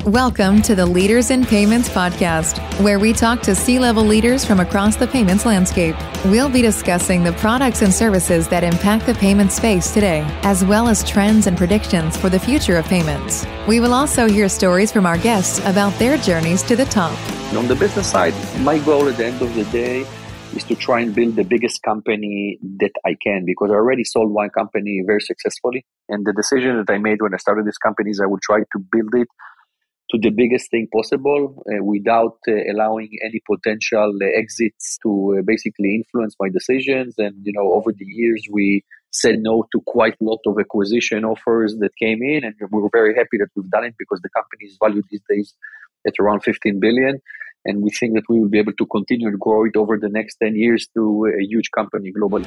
Welcome to the Leaders in Payments podcast, where we talk to C-level leaders from across the payments landscape. We'll be discussing the products and services that impact the payment space today, as well as trends and predictions for the future of payments. We will also hear stories from our guests about their journeys to the top. On the business side, my goal at the end of the day is to try and build the biggest company that I can, because I already sold one company very successfully. And the decision that I made when I started this company is I would try to build it to the biggest thing possible without allowing any potential exits to basically influence my decisions. And, over the years, we said no to quite a lot of acquisition offers that came in. And we were very happy that we've done it because the company is valued these days at around 15 billion. And we think that we will be able to continue and grow it over the next 10 years to a huge company globally.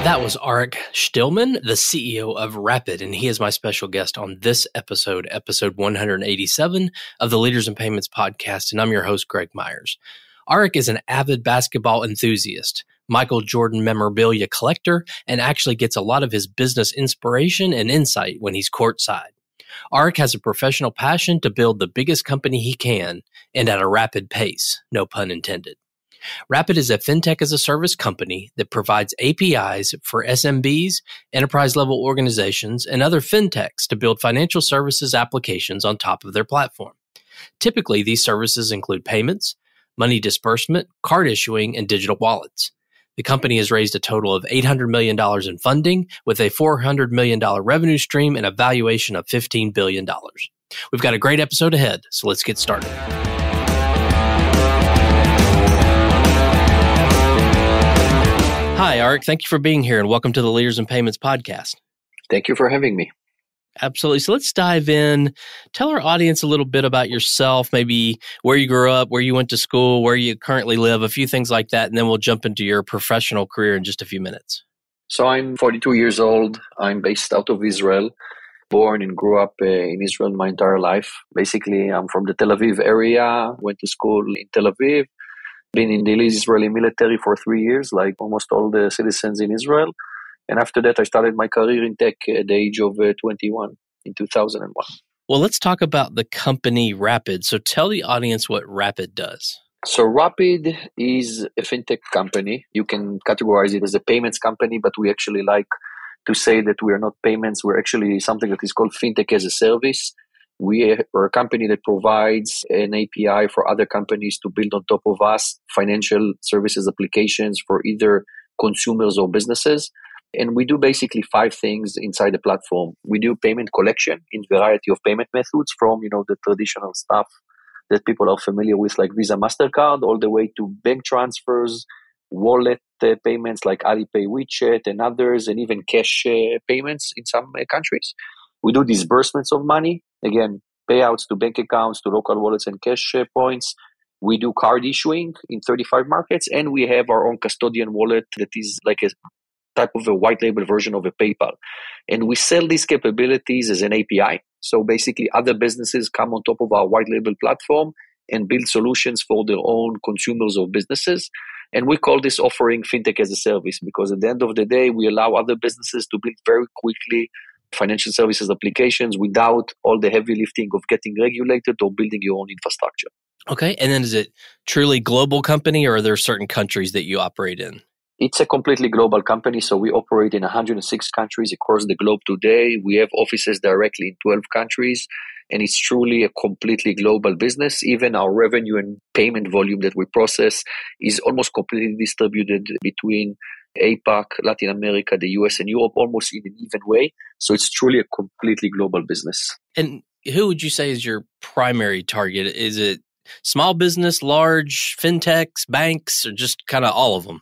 That was Arik Shtilman, the CEO of Rapyd, and he is my special guest on this episode 187 of the Leaders in Payments podcast, and I'm your host, Greg Myers. Arik is an avid basketball enthusiast, Michael Jordan memorabilia collector, and actually gets a lot of his business inspiration and insight when he's courtside. Arik has a professional passion to build the biggest company he can, and at a rapid pace, no pun intended. Rapyd is a fintech-as-a-service company that provides APIs for SMBs, enterprise-level organizations, and other fintechs to build financial services applications on top of their platform. Typically, these services include payments, money disbursement, card issuing, and digital wallets. The company has raised a total of $800 million in funding with a $400 million revenue stream and a valuation of $15 billion. We've got a great episode ahead, so let's get started. Hi, Arik. Thank you for being here and welcome to the Leaders in Payments podcast. Thank you for having me. Absolutely. So let's dive in. Tell our audience a little bit about yourself, maybe where you grew up, where you went to school, where you currently live, a few things like that, and then we'll jump into your professional career in just a few minutes. So I'm 42 years old. I'm based out of Israel, born and grew up in Israel my entire life. Basically, I'm from the Tel Aviv area, went to school in Tel Aviv. Been in the Israeli military for 3 years, like almost all the citizens in Israel. And after that, I started my career in tech at the age of 21 in 2001. Well, let's talk about the company Rapyd. So tell the audience what Rapyd does. So Rapyd is a fintech company. You can categorize it as a payments company, but we actually like to say that we are not payments. We're actually something that is called fintech-as-a-service. We are a company that provides an API for other companies to build on top of us financial services applications for either consumers or businesses. And we do basically 5 things inside the platform. We do payment collection in variety of payment methods from, the traditional stuff that people are familiar with, like Visa, MasterCard, all the way to bank transfers, wallet payments like Alipay, WeChat, and others, and even cash payments in some countries. We do disbursements of money. Again, payouts to bank accounts, to local wallets and cash points. We do card issuing in 35 markets, and we have our own custodian wallet that is like a type of a white label version of a PayPal. And we sell these capabilities as an API. So basically, other businesses come on top of our white label platform and build solutions for their own consumers or businesses. And we call this offering fintech-as-a-service because at the end of the day, we allow other businesses to build very quickly financial services applications without all the heavy lifting of getting regulated or building your own infrastructure. Okay. And then is it truly global company or are there certain countries that you operate in? It's a completely global company. So we operate in 106 countries across the globe today. We have offices directly in 12 countries. And it's truly a completely global business. Even our revenue and payment volume that we process is almost completely distributed between APAC, Latin America, the US, and Europe, almost in an even way. So it's truly a completely global business. And who would you say is your primary target? Is it small business, large, fintechs, banks, or just kind of all of them?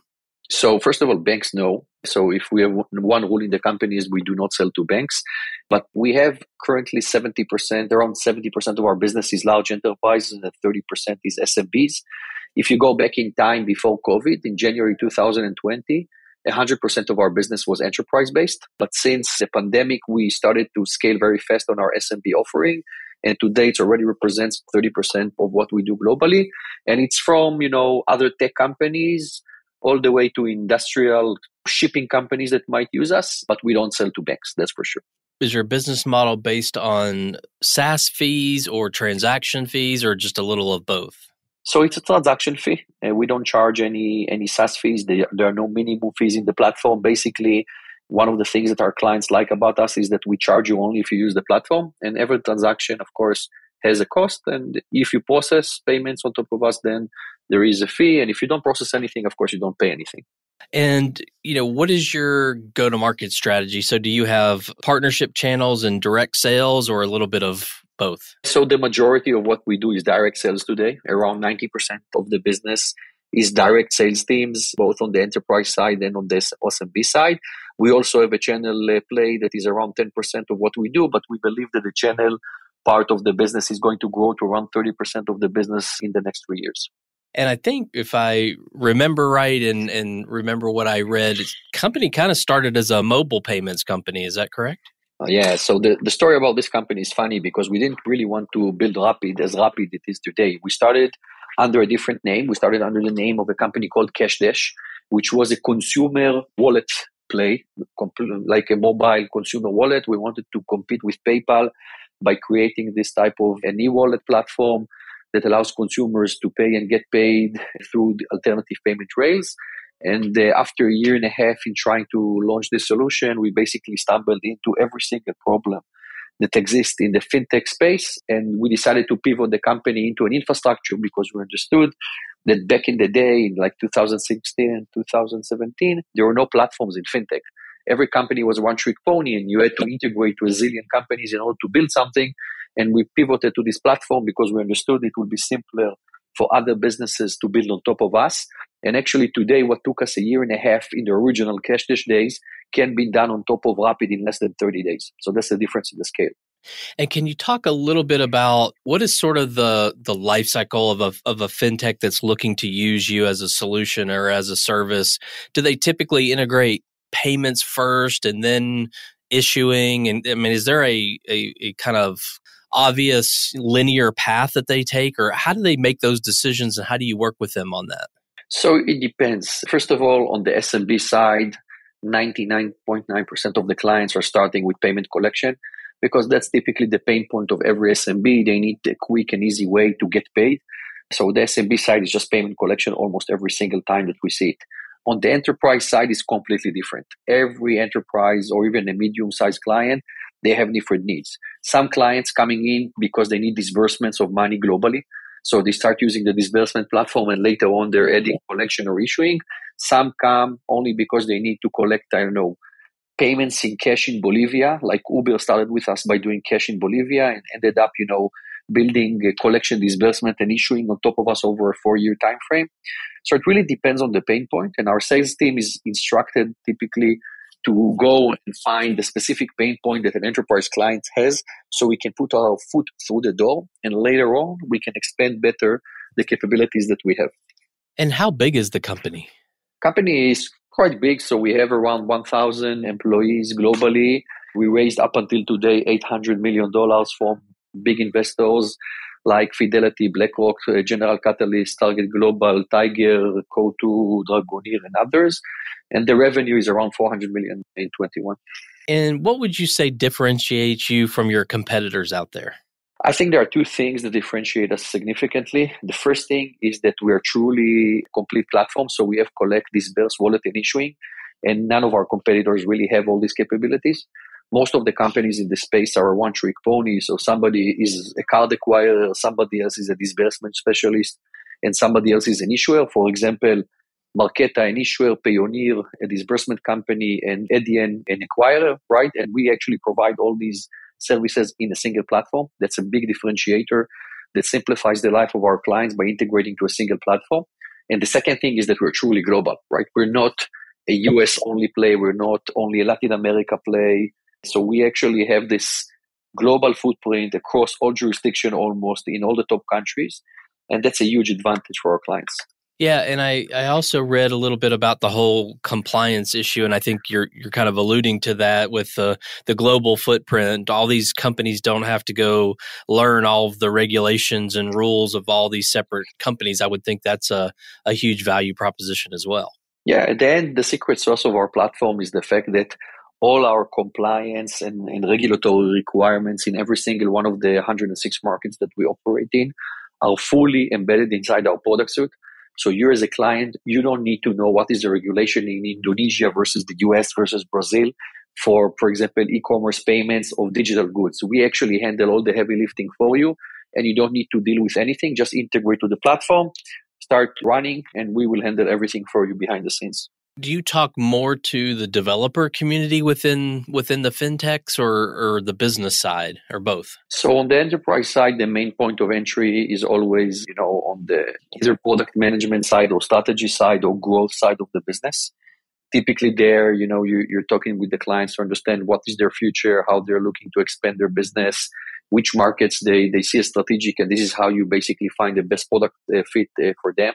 So first of all, banks know. So if we have one rule in the company is we do not sell to banks, but we have currently around 70% of our business is large enterprises and 30% is SMBs. If you go back in time before COVID, in January 2020, 100% of our business was enterprise-based. But since the pandemic, we started to scale very fast on our SMB offering. And today it already represents 30% of what we do globally. And it's from, other tech companies all the way to industrial shipping companies that might use us, but we don't sell to banks, that's for sure. Is your business model based on SaaS fees or transaction fees or just a little of both? So it's a transaction fee. We don't charge any SaaS fees. There are no minimum fees in the platform. Basically, one of the things that our clients like about us is that we charge you only if you use the platform. And every transaction, of course, has a cost. And if you process payments on top of us, then there is a fee. And if you don't process anything, of course, you don't pay anything. And, what is your go-to-market strategy? So do you have partnership channels and direct sales or a little bit of both? So the majority of what we do is direct sales today. Around 90% of the business is direct sales teams, both on the enterprise side and on the SMB side. We also have a channel play that is around 10% of what we do, but we believe that the channel part of the business is going to grow to around 30% of the business in the next 3 years. And I think if I remember right and remember what I read, the company kind of started as a mobile payments company. Is that correct? Yeah, so the story about this company is funny because we didn't really want to build Rapyd as Rapyd it is today. We started under a different name. We started under the name of a company called CashDash, which was a consumer wallet play, like a mobile consumer wallet. We wanted to compete with PayPal by creating this type of an e-wallet platform that allows consumers to pay and get paid through the alternative payment rails. And after a year and a half in trying to launch this solution, we basically stumbled into every single problem that exists in the fintech space. And we decided to pivot the company into an infrastructure because we understood that back in the day, in like 2016 and 2017, there were no platforms in fintech. Every company was a one-trick pony, and you had to integrate to a zillion companies in order to build something. And we pivoted to this platform because we understood it would be simpler for other businesses to build on top of us. And actually today, what took us a year and a half in the original CashDash days can be done on top of Rapyd in less than 30 days. So that's the difference in the scale. And can you talk a little bit about what is sort of the life cycle of a fintech that's looking to use you as a solution or as a service? Do they typically integrate payments first and then issuing? And I mean, is there a kind of obvious linear path that they take, or how do they make those decisions and how do you work with them on that? So it depends. First of all, on the SMB side, 99.9% of the clients are starting with payment collection because that's typically the pain point of every SMB. They need a quick and easy way to get paid. So the SMB side is just payment collection almost every single time that we see it. On the enterprise side, it's completely different. Every enterprise or even a medium-sized client, they have different needs. Some clients coming in because they need disbursements of money globally. So they start using the disbursement platform and later on they're adding collection or issuing. Some come only because they need to collect, payments in cash in Bolivia. Like Uber started with us by doing cash in Bolivia and ended up, building a collection, disbursement and issuing on top of us over a 4-year time frame. So it really depends on the pain point. And our sales team is instructed typically to go and find the specific pain point that an enterprise client has so we can put our foot through the door and later on we can expand better the capabilities that we have. And how big is the company? Company is quite big. So we have around 1,000 employees globally. We raised up until today $800 million from big investors like Fidelity, BlackRock, General Catalyst, Target Global, Tiger, Co2, Dragonir, and others. And the revenue is around $400 million in 21. And what would you say differentiates you from your competitors out there? I think there are two things that differentiate us significantly. The first thing is that we are truly a complete platform. So we have collect, disburse, wallet, and issuing. And none of our competitors really have all these capabilities. Most of the companies in this space are a one-trick pony. So somebody is a card acquirer, somebody else is a disbursement specialist, and somebody else is an issuer. For example, Marqeta, an issuer, Payoneer, a disbursement company, and Adyen, an acquirer, right? And we actually provide all these services in a single platform. That's a big differentiator that simplifies the life of our clients by integrating to a single platform. And the second thing is that we're truly global, right? We're not a US-only play. We're not only a Latin America play. So we actually have this global footprint across all jurisdictions almost in all the top countries. And that's a huge advantage for our clients. Yeah, and I also read a little bit about the whole compliance issue, and I think you're kind of alluding to that with the global footprint. All these companies don't have to go learn all of the regulations and rules of all these separate companies. I would think that's a huge value proposition as well. Yeah, at the end, the secret sauce of our platform is the fact that all our compliance and regulatory requirements in every single one of the 106 markets that we operate in are fully embedded inside our product suite. So you as a client, you don't need to know what is the regulation in Indonesia versus the US versus Brazil for example, e-commerce payments of digital goods. We actually handle all the heavy lifting for you, and you don't need to deal with anything. Just integrate to the platform, start running, and we will handle everything for you behind the scenes. Do you talk more to the developer community within the fintechs or the business side, or both? So on the enterprise side, the main point of entry is always, on the either product management side or strategy side or growth side of the business. Typically there, you're talking with the clients to understand what is their future, how they're looking to expand their business, which markets they see as strategic, and this is how you basically find the best product fit for them.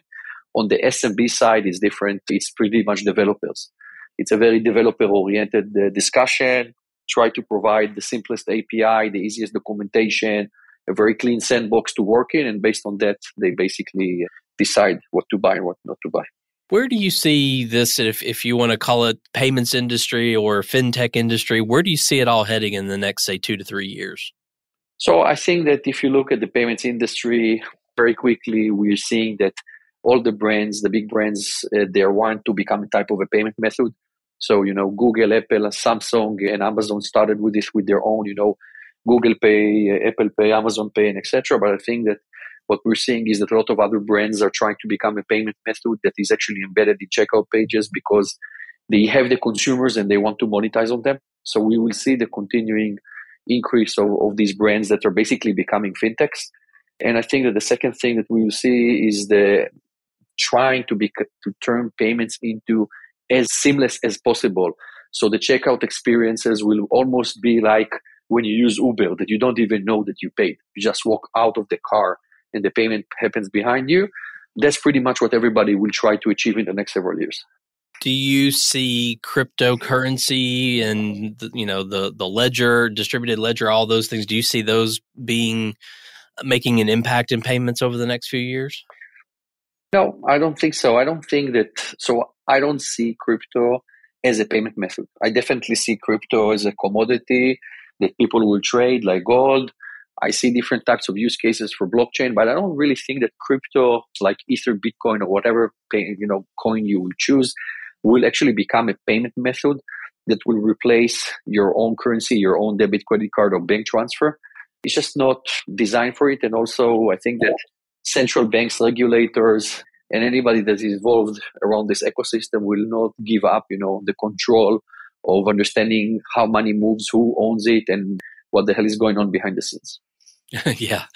On the SMB side, it's different. It's pretty much developers. It's a very developer-oriented discussion. Try to provide the simplest API, the easiest documentation, a very clean sandbox to work in, and based on that, they basically decide what to buy and what not to buy. Where do you see this, if you want to call it payments industry or fintech industry, where do you see it all heading in the next, say, 2 to 3 years? So I think that if you look at the payments industry, very quickly, we're seeing that all the brands, the big brands, they want to become a type of a payment method. So, Google, Apple, Samsung, and Amazon started with this with their own, Google Pay, Apple Pay, Amazon Pay, and etc. But I think that what we're seeing is that a lot of other brands are trying to become a payment method that is actually embedded in checkout pages because they have the consumers and they want to monetize on them. So we will see the continuing increase of these brands that are basically becoming fintechs. And I think that the second thing that we will see is the trying to turn payments into as seamless as possible. So the checkout experiences will almost be like when you use Uber, that you don't even know that you paid. You just walk out of the car and the payment happens behind you. That's pretty much what everybody will try to achieve in the next several years. Do you see cryptocurrency and the ledger, distributed ledger, all those things? Do you see those making an impact in payments over the next few years? No, I don't think so. I don't see crypto as a payment method. I definitely see crypto as a commodity that people will trade like gold. I see different types of use cases for blockchain, but I don't really think that crypto, like Ether, Bitcoin, or whatever coin you will choose, will actually become a payment method that will replace your own currency, your own debit, credit card, or bank transfer. It's just not designed for it. And also, I think that central banks, regulators, and anybody that is involved around this ecosystem will not give up, the control of understanding how money moves, who owns it, and what the hell is going on behind the scenes. Yeah,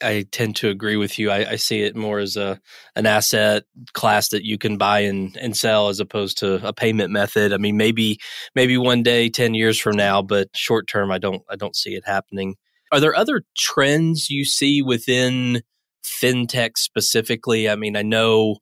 I tend to agree with you. I see it more as an asset class that you can buy and sell as opposed to a payment method. I mean, maybe one day, 10 years from now, but short term, I don't see it happening. Are there other trends you see within fintech specifically? I mean, I know,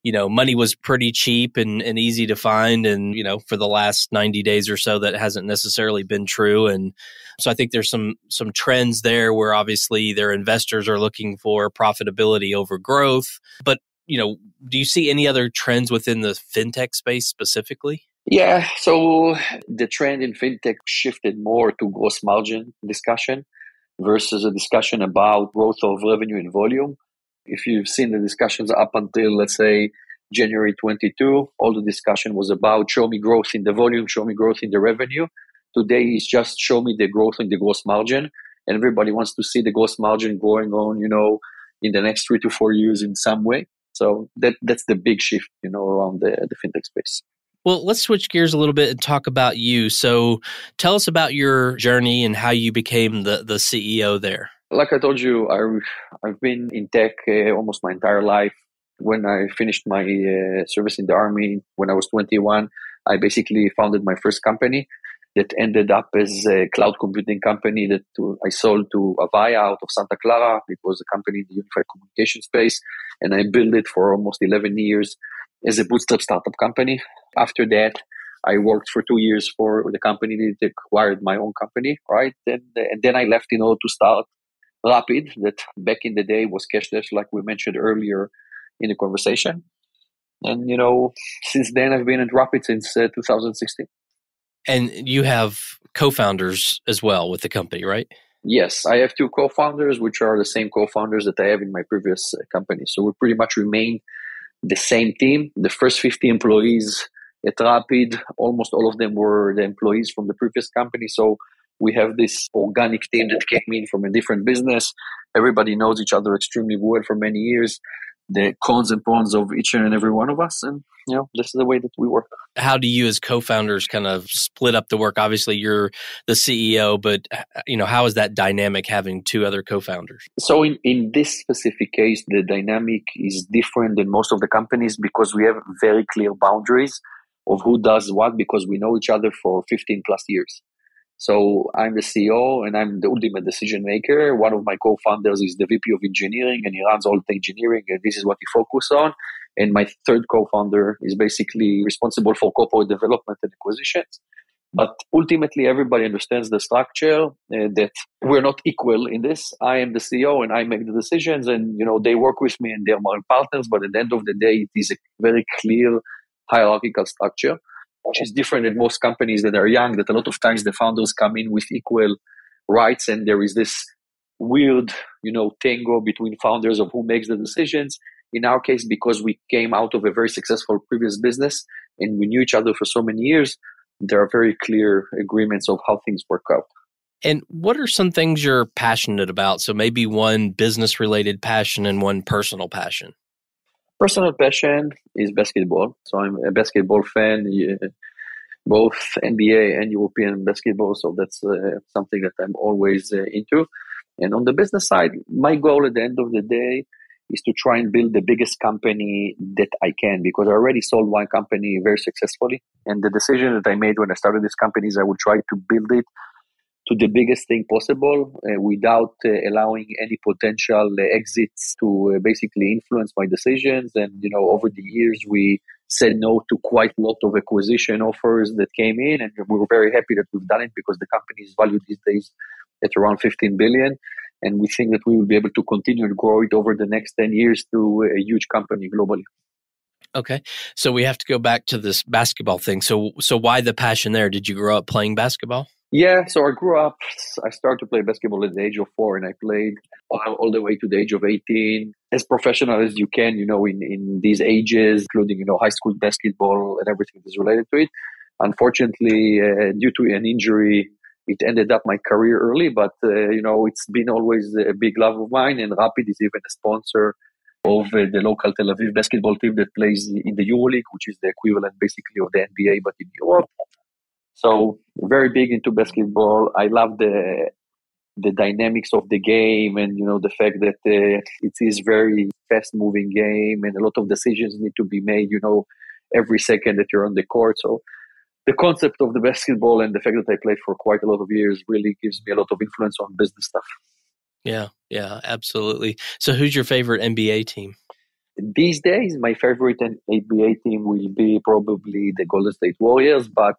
money was pretty cheap and easy to find. And, for the last 90 days or so, that hasn't necessarily been true. And so I think there's some trends there where obviously their investors are looking for profitability over growth. But, do you see any other trends within the fintech space specifically? Yeah. So the trend in fintech shifted more to gross margin discussion versus a discussion about growth of revenue and volume. If you've seen the discussions up until, let's say, January 22, all the discussion was about show me growth in the volume, show me growth in the revenue. Today is just show me the growth in the gross margin. And everybody wants to see the gross margin going on, in the next 3 to 4 years in some way. So that's the big shift, around the fintech space. Well, let's switch gears a little bit and talk about you. So tell us about your journey and how you became the CEO there. Like I told you, I've been in tech almost my entire life. When I finished my service in the army, when I was 21, I basically founded my first company that ended up as a cloud computing company that I sold to Avaya out of Santa Clara. It was a company in the unified communication space, and I built it for almost 11 years as a bootstrap startup company. After that, I worked for 2 years for the company that acquired my own company, right? And then I left in order to start Rapyd, that back in the day was cashless, like we mentioned earlier in the conversation. And, since then I've been at Rapyd since 2016. And you have co-founders as well with the company, right? Yes, I have two co-founders, which are the same co-founders that I have in my previous company. So we pretty much remain the same team. The first 50 employees at Rapyd, almost all of them were the employees from the previous company. So we have this organic team that came in from a different business. Everybody knows each other extremely well for many years. The cons and pros of each and every one of us. And, this is the way that we work. How do you as co-founders kind of split up the work? Obviously, you're the CEO, but, how is that dynamic having two other co-founders? So in this specific case, the dynamic is different than most of the companies because we have very clear boundaries of who does what because we know each other for 15 plus years. So I'm the CEO and I'm the ultimate decision maker. One of my co-founders is the VP of engineering and he runs all the engineering and this is what he focuses on. And my third co-founder is basically responsible for corporate development and acquisitions. But ultimately, everybody understands the structure that we're not equal in this. I am the CEO and I make the decisions and, they work with me and they're my partners. But at the end of the day, it is a very clear hierarchical structure, which is different than most companies that are young, that a lot of times the founders come in with equal rights and there is this weird, tango between founders of who makes the decisions. In our case, because we came out of a very successful previous business and we knew each other for so many years, there are very clear agreements of how things work out. And what are some things you're passionate about? So maybe one business-related passion and one personal passion. Personal passion is basketball. So I'm a basketball fan, both NBA and European basketball. So that's something that I'm always into. And on the business side, my goal at the end of the day is to try and build the biggest company that I can because I already sold one company very successfully. And the decision that I made when I started this company is I would try to build it to the biggest thing possible without allowing any potential exits to basically influence my decisions. And, over the years, we said no to quite a lot of acquisition offers that came in. And we were very happy that we've done it because the company is valued these days at around 15 billion. And we think that we will be able to continue to grow it over the next 10 years to a huge company globally. Okay. So we have to go back to this basketball thing. So why the passion there? Did you grow up playing basketball? Yeah. So I started to play basketball at the age of 4 and I played all the way to the age of 18 as professional as you can, in these ages, including, high school basketball and everything that's related to it. Unfortunately, due to an injury, it ended up my career early, but, it's been always a big love of mine. And Rapyd is even a sponsor of the local Tel Aviv basketball team that plays in the EuroLeague, which is the equivalent basically of the NBA, but in Europe. So very big into basketball. I love the dynamics of the game and, the fact that it is very fast moving game and a lot of decisions need to be made, every second that you're on the court. So the concept of the basketball and the fact that I played for quite a lot of years really gives me a lot of influence on business stuff. Yeah, absolutely. So who's your favorite NBA team? These days, my favorite NBA team will be probably the Golden State Warriors, but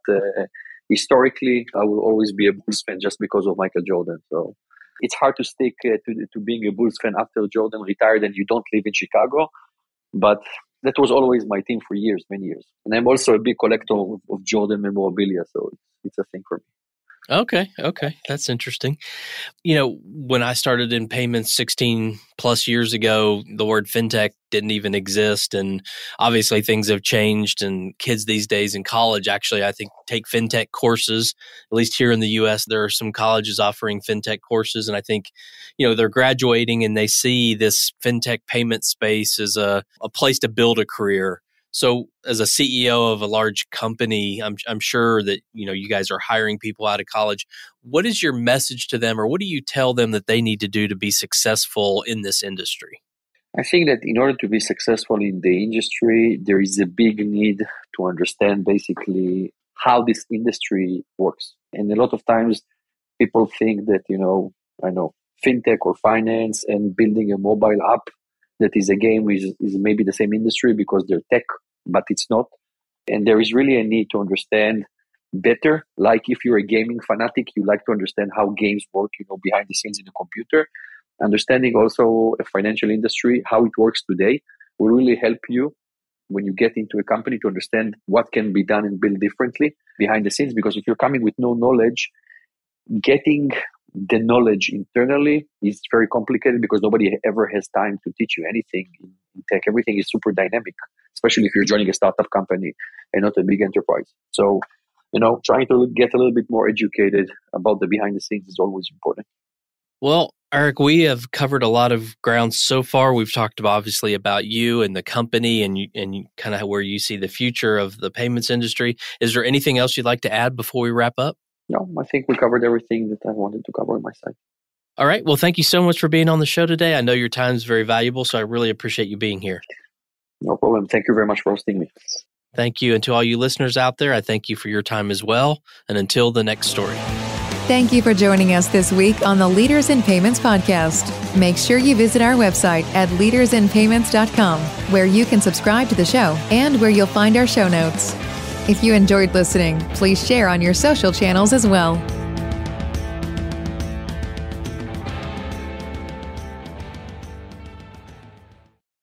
historically, I will always be a Bulls fan just because of Michael Jordan. So it's hard to stick to being a Bulls fan after Jordan retired and you don't live in Chicago, but that was always my team for years, many years. And I'm also a big collector of Jordan memorabilia, so it's a thing for me. Okay. That's interesting. When I started in payments 16 plus years ago, the word fintech didn't even exist. And obviously things have changed and kids these days in college, actually, I think take fintech courses. At least here in the US, there are some colleges offering fintech courses. And I think, they're graduating and they see this fintech payment space as a place to build a career. So as a CEO of a large company, I'm sure that, you guys are hiring people out of college. What is your message to them or what do you tell them that they need to do to be successful in this industry? I think that in order to be successful in the industry, there is a big need to understand basically how this industry works. And a lot of times people think that, fintech or finance and building a mobile app that is a game is maybe the same industry because they're tech, but it's not. And there is really a need to understand better. Like if you're a gaming fanatic, you like to understand how games work, behind the scenes in a computer. Understanding also a financial industry, how it works today, will really help you when you get into a company to understand what can be done and built differently behind the scenes. Because if you're coming with no knowledge, getting the knowledge internally is very complicated because nobody ever has time to teach you anything in tech. Everything is super dynamic, especially if you're joining a startup company and not a big enterprise. So, trying to get a little bit more educated about the behind the scenes is always important. Well, Arik, we have covered a lot of ground so far. We've talked obviously about you and the company and kind of where you see the future of the payments industry. Is there anything else you'd like to add before we wrap up? No, I think we covered everything that I wanted to cover on my side. All right. Well, thank you so much for being on the show today. I know your time is very valuable, so I really appreciate you being here. No problem. Thank you very much for hosting me. Thank you. And to all you listeners out there, I thank you for your time as well. And until the next story. Thank you for joining us this week on the Leaders in Payments podcast. Make sure you visit our website at leadersinpayments.com, where you can subscribe to the show and where you'll find our show notes. If you enjoyed listening, please share on your social channels as well.